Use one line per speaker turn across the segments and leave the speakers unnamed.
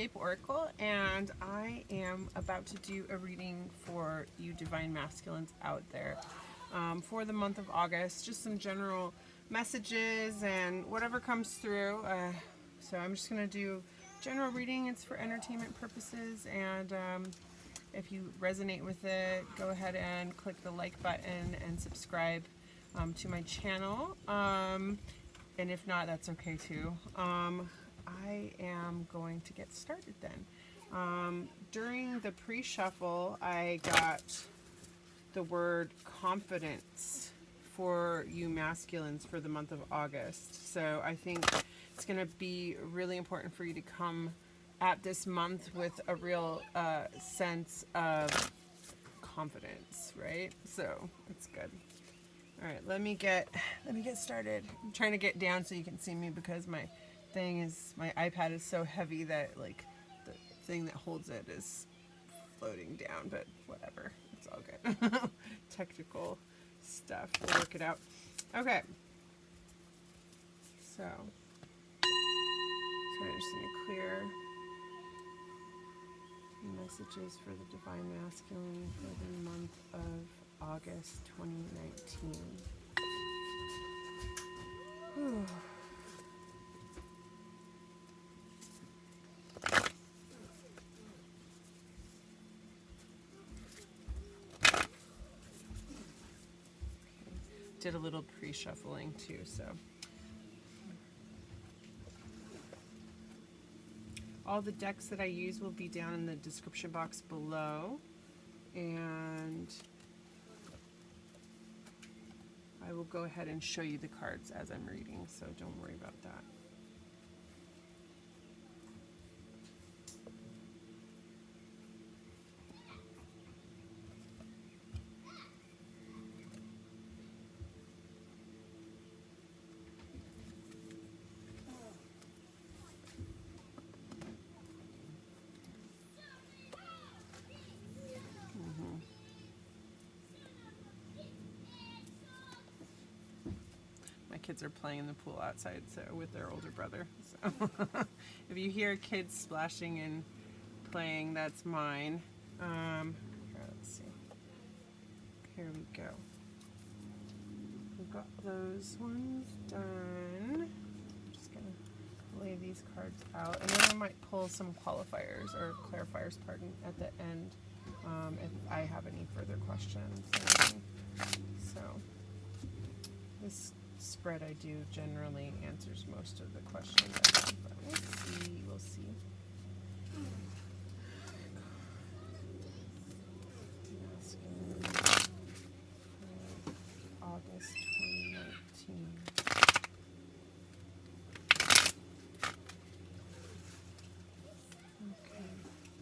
Soulscape Oracle, and I am about to do a reading for you Divine Masculines out there for the month of August. Just some general messages and whatever comes through. So I'm just going to do general reading. It's for entertainment purposes, and if you resonate with it, go ahead and click the like button and subscribe to my channel. And if not, that's okay too. I am going to get started then. During the pre-shuffle, I got the word confidence for you masculines for the month of August. So I think it's going to be really important for you to come at this month with a real sense of confidence, right? So it's good. All right, let me get started. I'm trying to get down so you can see me because my iPad is so heavy that like the thing that holds it is floating down, but whatever, it's all good. Technical stuff, we'll work it out. Okay, so I just need to clear messages for the Divine Masculine for the month of August 2019. Whew. Did a little pre-shuffling too, so all the decks that I use will be down in the description box below, and I will go ahead and show you the cards as I'm reading, so don't worry about that. Kids are playing in the pool outside, so with their older brother. So if you hear kids splashing and playing, that's mine. Here, let's see. Here we go. We've got those ones done. I'm just gonna lay these cards out, and then I might pull some qualifiers or clarifiers, pardon, at the end if I have any further questions. So this spread I do generally answers most of the questions I have, but we'll see. August 2019. Okay.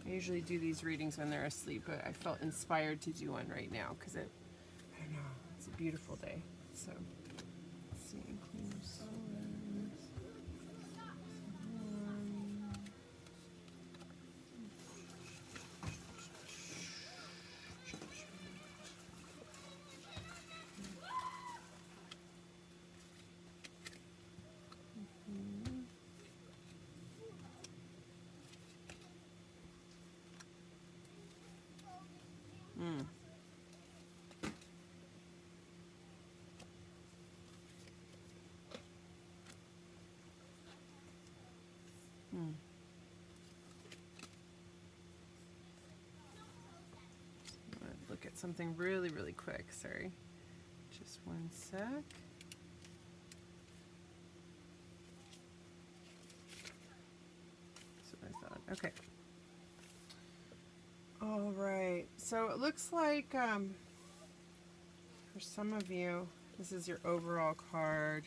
I usually do these readings when they're asleep, but I felt inspired to do one right now because I don't know, it's a beautiful day. So look at something really, really quick. Sorry. Just one sec. That's what I thought. Okay. All right. So it looks like for some of you, this is your overall card.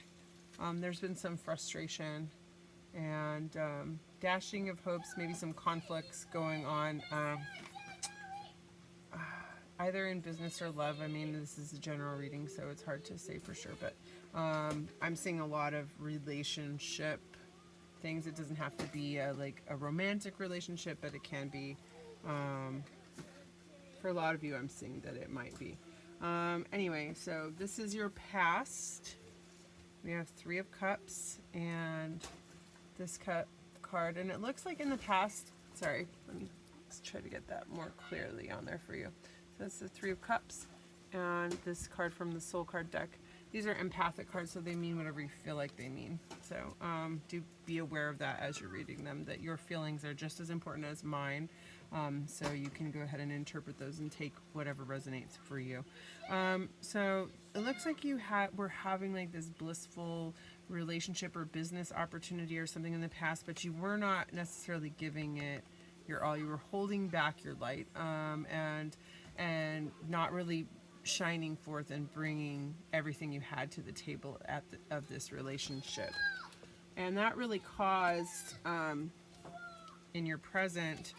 There's been some frustration and dashing of hopes, maybe some conflicts going on. Either in business or love. I mean, this is a general reading, so it's hard to say for sure, but I'm seeing a lot of relationship things. It doesn't have to be like a romantic relationship, but it can be. For a lot of you, I'm seeing that it might be. Anyway, so this is your past. We have 3 of Cups and this card, and it looks like in the past sorry, let's try to get that more clearly on there for you. So that's the Three of Cups, and this card from the Soul card deck. These are empathic cards, so they mean whatever you feel like they mean. So do be aware of that as you're reading them, that your feelings are just as important as mine. So you can go ahead and interpret those and take whatever resonates for you. So it looks like were having like this blissful relationship or business opportunity or something in the past, but you were not necessarily giving it your all. You were holding back your light, and not really shining forth and bringing everything you had to the table of this relationship. And that really caused, in your present,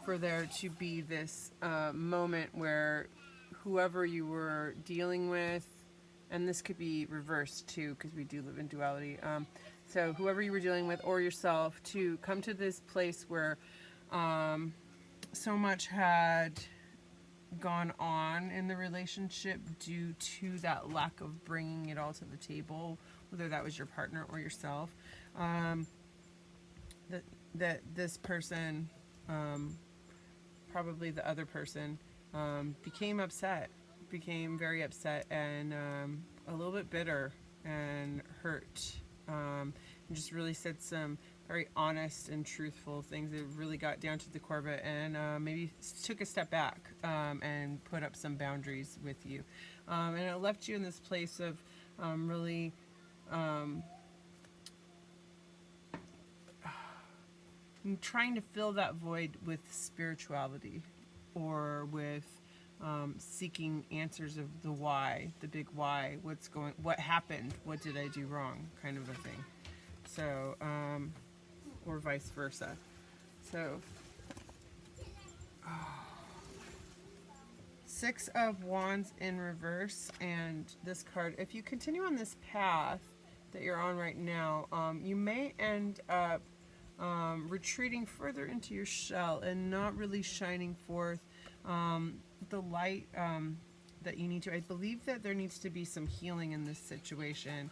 for there to be this moment where whoever you were dealing with, and this could be reversed too, because we do live in duality, so whoever you were dealing with or yourself, to come to this place where so much had gone on in the relationship due to that lack of bringing it all to the table, whether that was your partner or yourself, that this person, probably the other person, became very upset, and a little bit bitter and hurt, and just really said some very honest and truthful things that really got down to the core of it, and maybe took a step back, and put up some boundaries with you, and it left you in this place of really trying to fill that void with spirituality, or with seeking answers of the why, the big why, what happened, what did I do wrong, kind of a thing. So or vice versa. So Six of Wands in reverse, and this card, if you continue on this path that you're on right now, you may end up retreating further into your shell and not really shining forth the light that you need to. I believe that there needs to be some healing in this situation.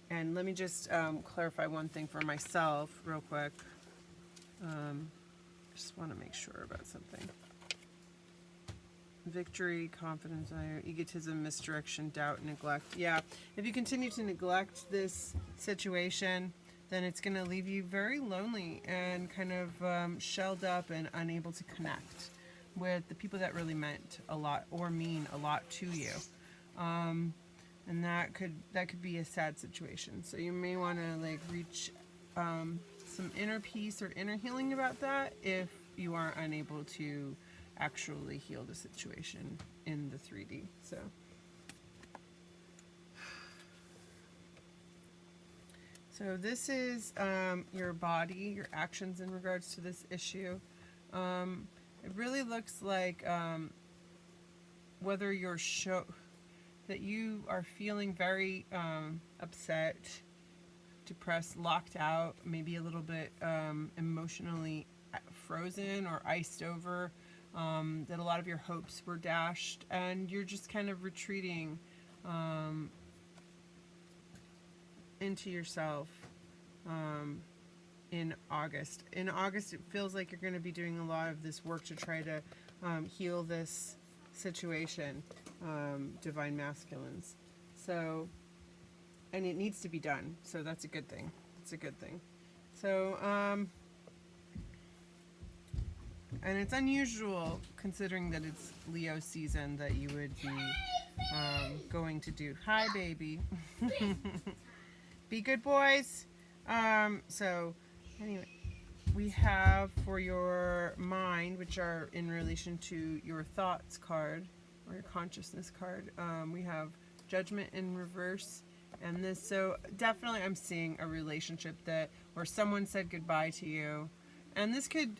And let me just clarify one thing for myself real quick. Just want to make sure about something. Victory, confidence, egotism, misdirection, doubt, neglect. Yeah, if you continue to neglect this situation, then it's going to leave you very lonely and kind of shelled up and unable to connect with the people that really meant a lot or mean a lot to you. And that could be a sad situation. So you may want to like reach some inner peace or inner healing about that if you are unable to actually heal the situation in the 3D. So this is your body, your actions in regards to this issue. It really looks like whether you're that you are feeling very upset, depressed, locked out, maybe a little bit emotionally frozen or iced over, that a lot of your hopes were dashed, and you're just kind of retreating into yourself in August. In August, it feels like you're going to be doing a lot of this work to try to heal this situation, divine masculines. So, and it needs to be done. So that's a good thing. It's a good thing. So, and it's unusual considering that it's Leo season that you would be going to do. Hi, baby. Be good boys. So anyway, we have for your mind, which are in relation to your thoughts card or your consciousness card, we have Judgment in reverse, and this, so definitely I'm seeing a relationship where someone said goodbye to you, and this could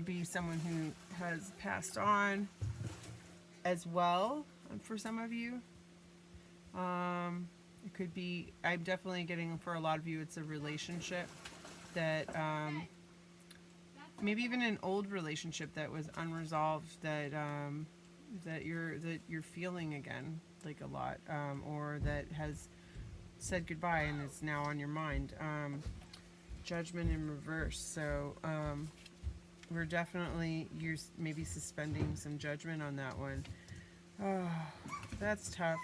be someone who has passed on as well for some of you. It could be, I'm definitely getting, for a lot of you, it's a relationship that, maybe even an old relationship that was unresolved, that you're feeling again, like a lot, or that has said goodbye and is now on your mind. Judgment in reverse. So we're definitely, you're maybe suspending some judgment on that one. Oh, that's tough.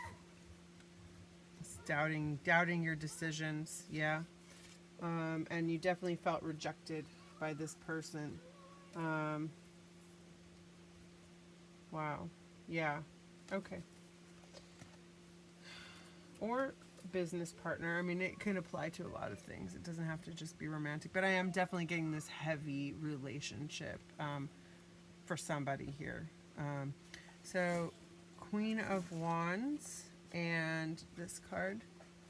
It's doubting your decisions, yeah. And you definitely felt rejected by this person. Wow. Yeah. Okay. Or business partner. I mean, it could apply to a lot of things. It doesn't have to just be romantic. But I am definitely getting this heavy relationship for somebody here. So, Queen of Wands and this card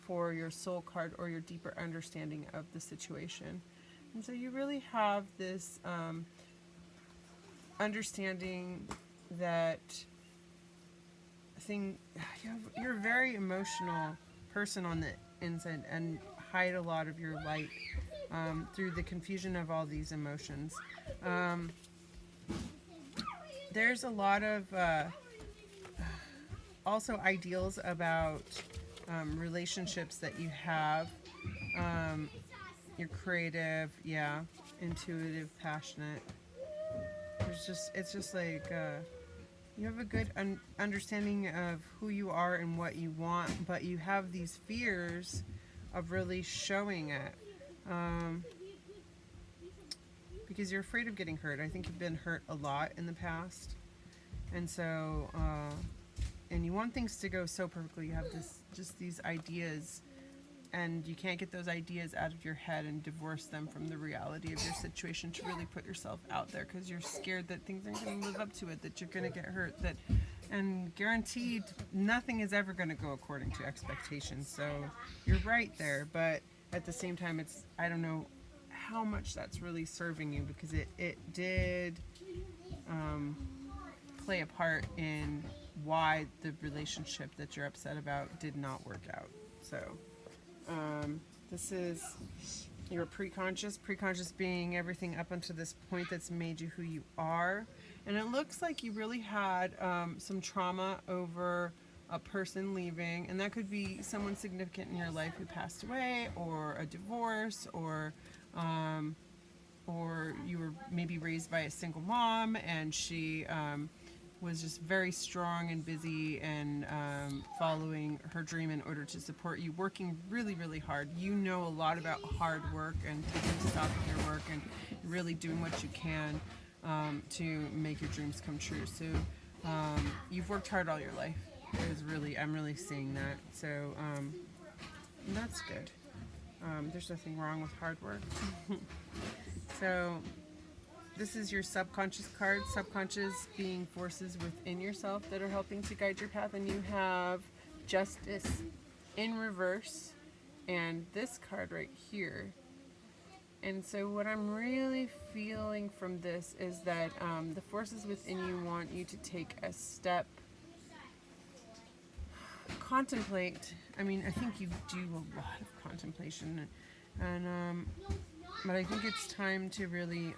for your soul card or your deeper understanding of the situation. And so you really have this understanding that you're a very emotional person on the inside and hide a lot of your light through the confusion of all these emotions. There's a lot of also ideals about relationships that you have. You're creative, yeah, intuitive, passionate. It's just like you have a good understanding of who you are and what you want, but you have these fears of really showing it because you're afraid of getting hurt. I think you've been hurt a lot in the past, and so and you want things to go so perfectly. You have just these ideas, and you can't get those ideas out of your head and divorce them from the reality of your situation to really put yourself out there, because you're scared that things aren't going to live up to it, that you're going to get hurt, and guaranteed nothing is ever going to go according to expectations. So you're right there, but at the same time, I don't know how much that's really serving you, because it did play a part in why the relationship that you're upset about did not work out. So this is your preconscious being everything up until this point that's made you who you are. And it looks like you really had some trauma over a person leaving, and that could be someone significant in your life who passed away, or a divorce, or you were maybe raised by a single mom, and she was just very strong and busy and following her dream in order to support you, working really, really hard. You know a lot about hard work and taking stock of your work and really doing what you can to make your dreams come true. So you've worked hard all your life. I'm really seeing that. So that's good. There's nothing wrong with hard work. So this is your subconscious card. Subconscious being forces within yourself that are helping to guide your path. And you have Justice in reverse and this card right here. And so what I'm really feeling from this is that the forces within you want you to take a step, contemplate. I mean, I think you do a lot of contemplation, and but I think it's time to really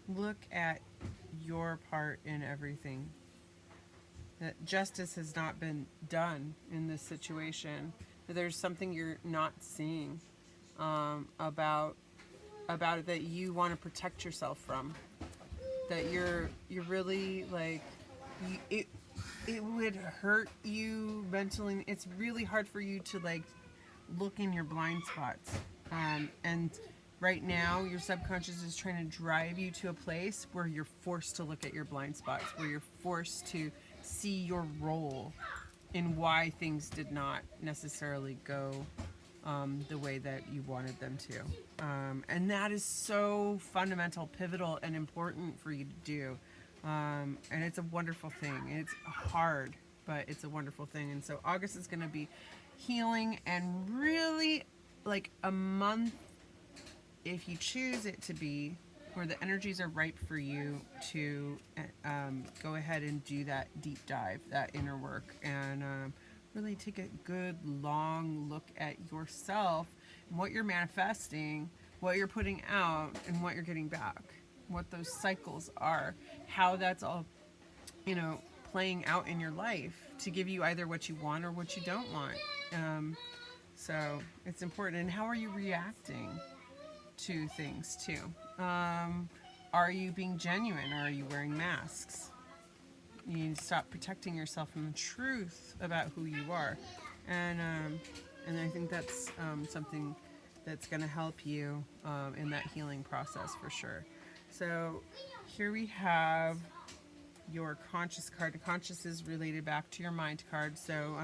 look at your part in everything. That justice has not been done in this situation. That there's something you're not seeing about it that you want to protect yourself from. That you're really like it would hurt you mentally. It's really hard for you to like look in your blind spots, and right now your subconscious is trying to drive you to a place where you're forced to look at your blind spots, where you're forced to see your role in why things did not necessarily go the way that you wanted them to, and that is so fundamental, pivotal, and important for you to do. And it's a wonderful thing, and it's hard, but it's a wonderful thing. And so August is going to be healing and really like a month, if you choose it to be, where the energies are ripe for you to go ahead and do that deep dive, that inner work, and really take a good long look at yourself and what you're manifesting, what you're putting out, and what you're getting back, what those cycles are, how that's all, playing out in your life to give you either what you want or what you don't want. So it's important. And how are you reacting to things too? Are you being genuine, or are you wearing masks? You need to stop protecting yourself from the truth about who you are. And I think that's something that's going to help you in that healing process for sure. So here we have your conscious card. The conscious is related back to your mind card. So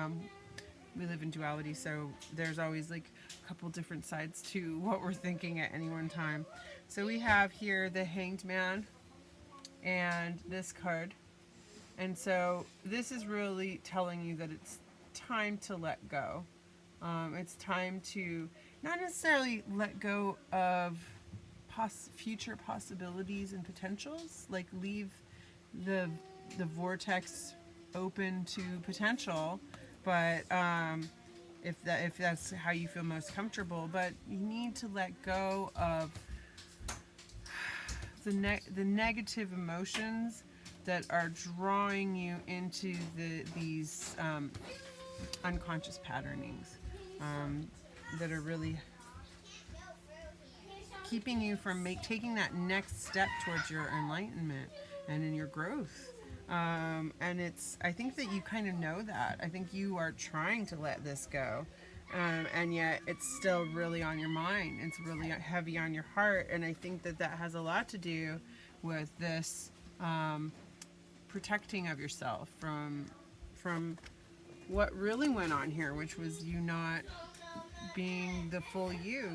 we live in duality, so there's always like a couple different sides to what we're thinking at any one time. So we have here the Hanged Man and this card. And so this is really telling you that it's time to let go. It's time to not necessarily let go of future possibilities and potentials, like leave the vortex open to potential, but if that's how you feel most comfortable. But you need to let go of the negative emotions that are drawing you into these unconscious patternings that are really keeping you from taking that next step towards your enlightenment and in your growth. And I think that you kind of know that. I think you are trying to let this go. And yet it's still really on your mind. It's really heavy on your heart. And I think that has a lot to do with this protecting of yourself from what really went on here, which was you not being the full you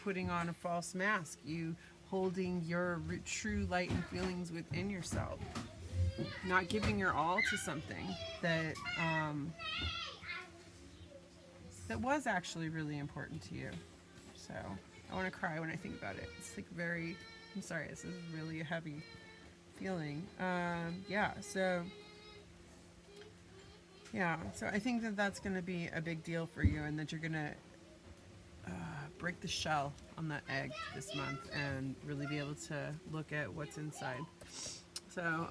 putting on a false mask, you holding your true light and feelings within yourself, not giving your all to something that that was actually really important to you. So I want to cry when I think about it. It's like I'm sorry, this is really a heavy feeling. So I think that that's going to be a big deal for you, and that you're going to break the shell on that egg this month and really be able to look at what's inside. So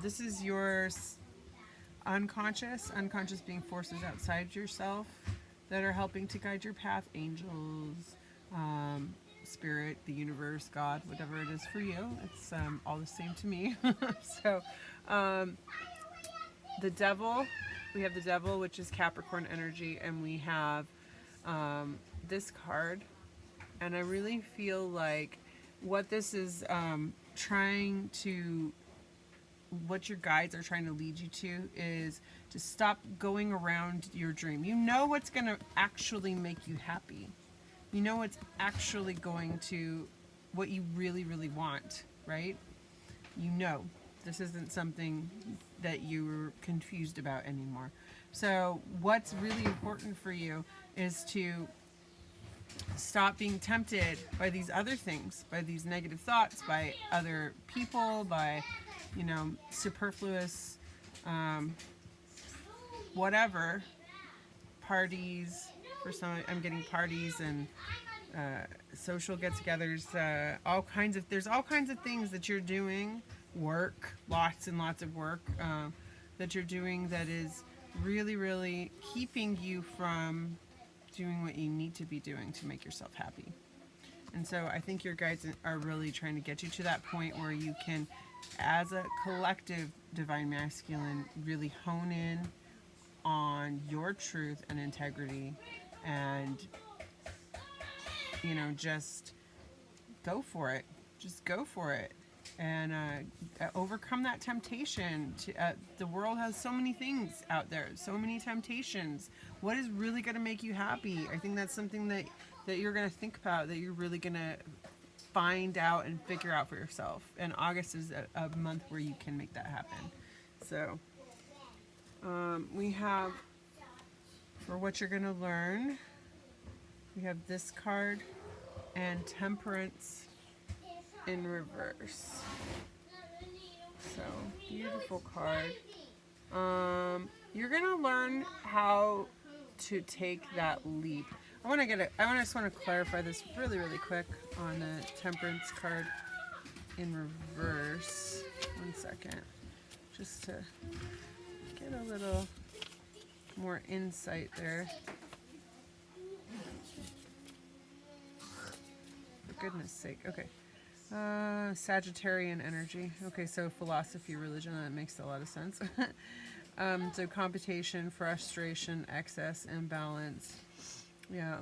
this is your unconscious being forces outside yourself that are helping to guide your path. Angels, spirit, the universe, God, whatever it is for you. It's all the same to me. So the devil, we have the devil, which is Capricorn energy, and we have this card. And I really feel like what this is what your guides are trying to lead you to is to stop going around your dream. You know what's going to actually make you happy. You know what's actually going to, what you really, really want, right? You know, this isn't something that you're confused about anymore. So what's really important for you is to stop being tempted by these other things, by these negative thoughts, by other people, by, superfluous, whatever, parties. For some, I'm getting parties and social get-togethers, there's all kinds of things that you're doing, work, lots and lots of work that you're doing that is really, really keeping you from doing what you need to be doing to make yourself happy. And so I think your guides are really trying to get you to that point where you can, as a collective divine masculine, really hone in on your truth and integrity and, just go for it. Just go for it. And overcome that temptation. The world has so many things out there, so many temptations. What is really going to make you happy? I think that's something that you're going to think about, that you're really going to find out and figure out for yourself. And August is a month where you can make that happen. So we have, for what you're going to learn, we have this card and Temperance in reverse. So beautiful card. You're gonna learn how to take that leap. I just want to clarify this really, really quick on the Temperance card in reverse. 1 second, just to get a little more insight there. goodness sake. Okay. Sagittarian energy. Okay, so philosophy, religion, that makes a lot of sense. So competition, frustration, excess, imbalance. Yeah.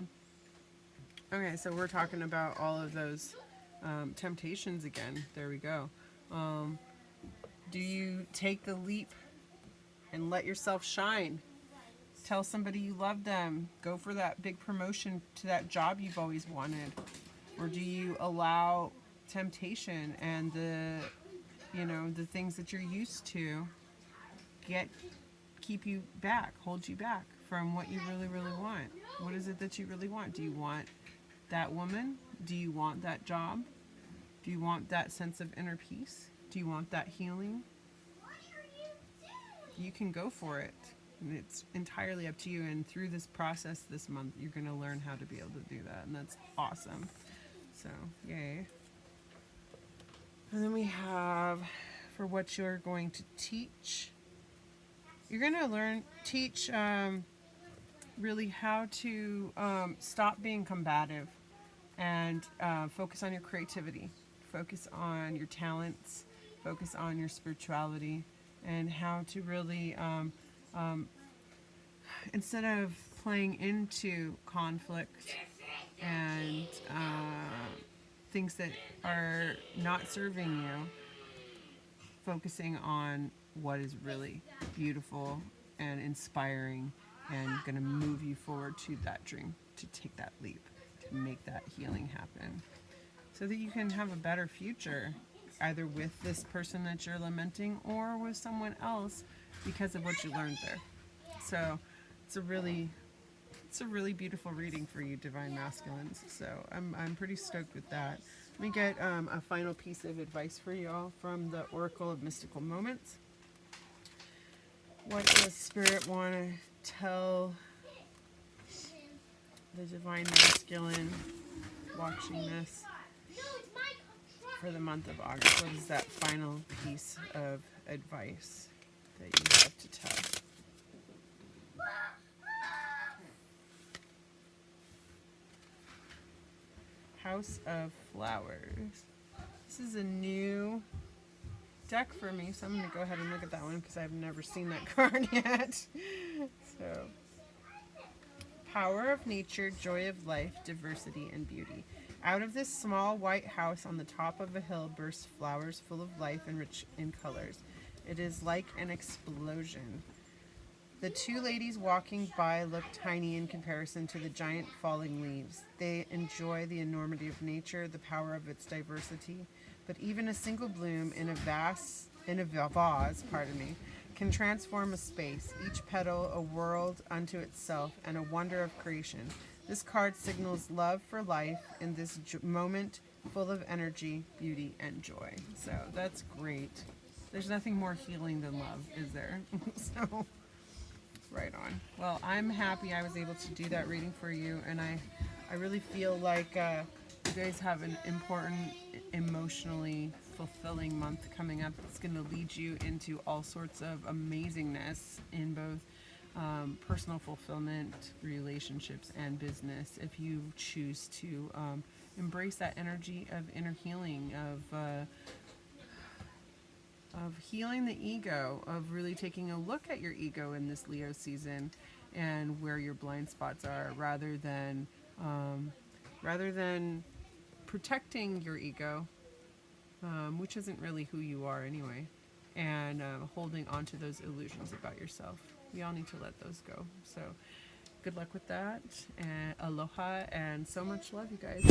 Okay, so we're talking about all of those temptations again. There we go. Do you take the leap and let yourself shine? Tell somebody you love them. Go for that big promotion to that job you've always wanted. Or do you allow temptation and the things that you're used to keep you back, hold you back from what you really, really want? What is it that you really want? Do you want that woman? Do you want that job? Do you want that sense of inner peace? Do you want that healing? You can go for it. And it's entirely up to you. And through this process this month, you're going to learn how to be able to do that. And that's awesome. So, yay. And then we have, for what you're going to teach, you're going to teach really how to stop being combative and focus on your creativity, focus on your talents, focus on your spirituality, and how to really, instead of playing into conflict and things that are not serving you, focusing on what is really beautiful and inspiring and going to move you forward to that dream, to take that leap, to make that healing happen, so that you can have a better future, either with this person that you're lamenting or with someone else because of what you learned there. So it's a really beautiful reading for you, Divine Masculines. So I'm pretty stoked with that. Let me get a final piece of advice for you all from the Oracle of Mystical Moments. What does Spirit want to tell the Divine Masculine watching this for the month of August? What is that final piece of advice that you have to tell? House of Flowers. This is a new deck for me, so I'm going to go ahead and look at that one because I've never seen that card yet. So, power of nature, joy of life, diversity, and beauty. Out of this small white house on the top of a hill burst flowers full of life and rich in colors. It is like an explosion. The two ladies walking by look tiny in comparison to the giant falling leaves. They enjoy the enormity of nature, the power of its diversity, but even a single bloom in a vase, can transform a space, each petal a world unto itself and a wonder of creation. This card signals love for life in this moment full of energy, beauty, and joy. So that's great. There's nothing more healing than love, is there? So, right on. Well, I'm happy I was able to do that reading for you, and I really feel like you guys have an important, emotionally fulfilling month coming up. It's going to lead you into all sorts of amazingness in both personal fulfillment, relationships, and business, if you choose to embrace that energy of inner healing, of healing the ego, of really taking a look at your ego in this Leo season and where your blind spots are, rather than protecting your ego, which isn't really who you are anyway, and holding on to those illusions about yourself. We all need to let those go. So good luck with that, and aloha, and so much love, you guys.